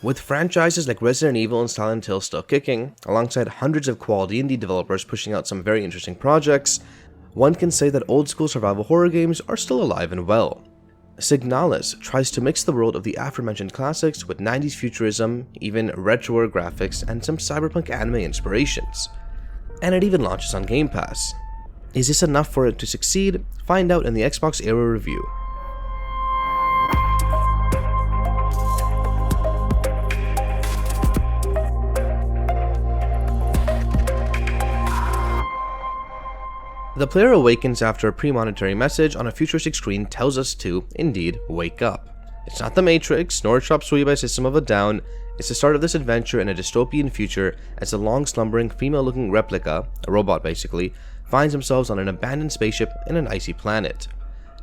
With franchises like Resident Evil and Silent Hill still kicking, alongside hundreds of quality indie developers pushing out some very interesting projects, one can say that old school survival horror games are still alive and well. Signalis tries to mix the world of the aforementioned classics with 90s futurism, even retro graphics, and some cyberpunk anime inspirations. And it even launches on Game Pass. Is this enough for it to succeed? Find out in the XboxEra review. The player awakens after a premonitory message on a futuristic screen tells us to, indeed, wake up. It's not the Matrix, nor a chop suey by System of a Down. It's the start of this adventure in a dystopian future as a long-slumbering, female-looking replica, a robot basically, finds themselves on an abandoned spaceship in an icy planet.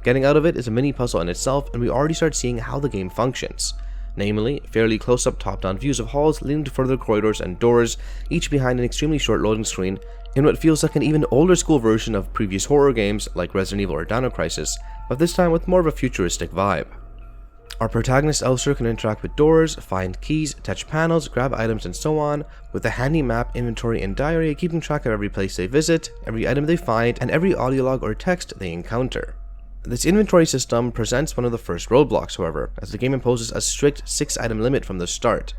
Getting out of it is a mini-puzzle in itself, and we already start seeing how the game functions. Namely, fairly close-up top-down views of halls leading to further corridors and doors, each behind an extremely short loading screen, in what feels like an even older school version of previous horror games like Resident Evil or Dino Crisis, but this time with more of a futuristic vibe. Our protagonist Aarsal can interact with doors, find keys, touch panels, grab items and so on, with a handy map, inventory, and diary keeping track of every place they visit, every item they find, and every audio log or text they encounter. This inventory system presents one of the first roadblocks, however, as the game imposes a strict 6-item limit from the start.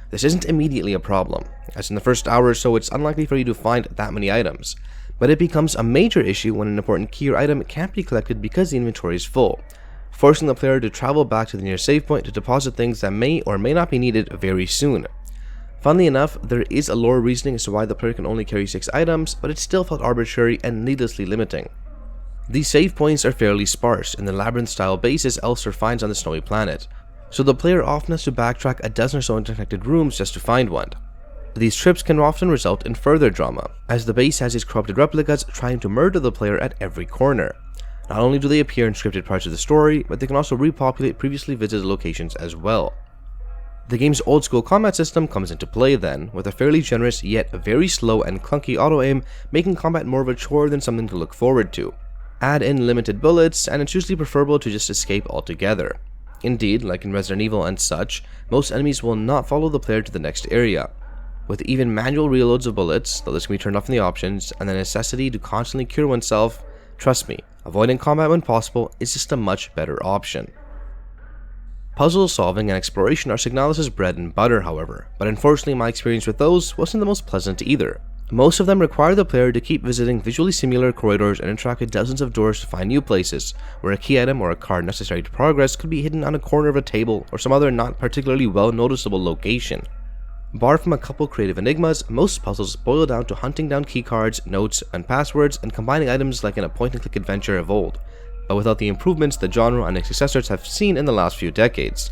This isn't immediately a problem, as in the first hour or so it's unlikely for you to find that many items, but it becomes a major issue when an important key or item can't be collected because the inventory is full, forcing the player to travel back to the nearest save point to deposit things that may or may not be needed very soon. Funnily enough, there is a lore reasoning as to why the player can only carry 6 items, but it still felt arbitrary and needlessly limiting. These save points are fairly sparse in the labyrinth-style bases Aarsal finds on the snowy planet, so the player often has to backtrack a dozen or so interconnected rooms just to find one. These trips can often result in further drama, as the base has these corrupted replicas trying to murder the player at every corner. Not only do they appear in scripted parts of the story, but they can also repopulate previously visited locations as well. The game's old-school combat system comes into play then, with a fairly generous yet very slow and clunky auto-aim making combat more of a chore than something to look forward to. Add in limited bullets, and it's usually preferable to just escape altogether. Indeed, like in Resident Evil and such, most enemies will not follow the player to the next area. With even manual reloads of bullets, though this can be turned off in the options, and the necessity to constantly cure oneself, trust me, avoiding combat when possible is just a much better option. Puzzle solving and exploration are Signalis' bread and butter, however, but unfortunately my experience with those wasn't the most pleasant either. Most of them require the player to keep visiting visually similar corridors and interact with dozens of doors to find new places, where a key item or a card necessary to progress could be hidden on a corner of a table or some other not particularly well noticeable location. Barred from a couple creative enigmas, most puzzles boil down to hunting down keycards, notes, and passwords and combining items like in a point-and-click adventure of old, but without the improvements the genre and its successors have seen in the last few decades.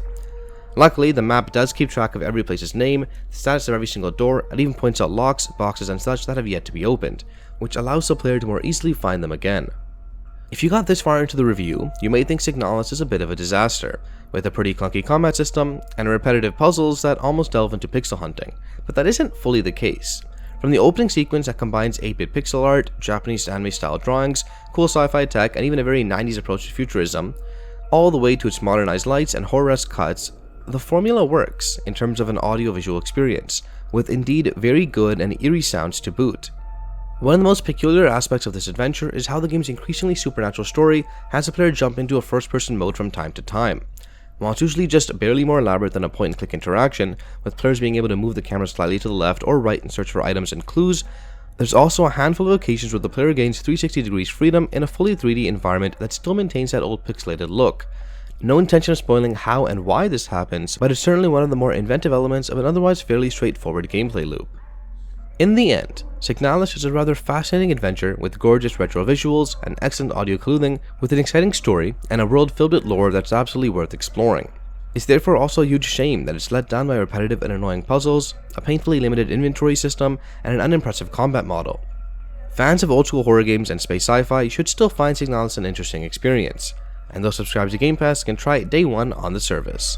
Luckily, the map does keep track of every place's name, the status of every single door, and even points out locks, boxes, and such that have yet to be opened, which allows the player to more easily find them again. If you got this far into the review, you may think Signalis is a bit of a disaster, with a pretty clunky combat system and repetitive puzzles that almost delve into pixel hunting, but that isn't fully the case. From the opening sequence that combines 8-bit pixel art, Japanese anime-style drawings, cool sci-fi tech, and even a very 90s approach to futurism, all the way to its modernized lights and horror-esque cuts, the formula works in terms of an audio-visual experience, with indeed very good and eerie sounds to boot. One of the most peculiar aspects of this adventure is how the game's increasingly supernatural story has the player jump into a first-person mode from time to time. While it's usually just barely more elaborate than a point-and-click interaction, with players being able to move the camera slightly to the left or right in search for items and clues, there's also a handful of occasions where the player gains 360 degrees freedom in a fully 3D environment that still maintains that old pixelated look. No intention of spoiling how and why this happens, but it's certainly one of the more inventive elements of an otherwise fairly straightforward gameplay loop. In the end, Signalis is a rather fascinating adventure with gorgeous retro visuals and excellent audio clothing, with an exciting story and a world filled with lore that's absolutely worth exploring. It's therefore also a huge shame that it's let down by repetitive and annoying puzzles, a painfully limited inventory system, and an unimpressive combat model. Fans of old school horror games and space sci-fi should still find Signalis an interesting experience, and those subscribed to Game Pass can try it day one on the service.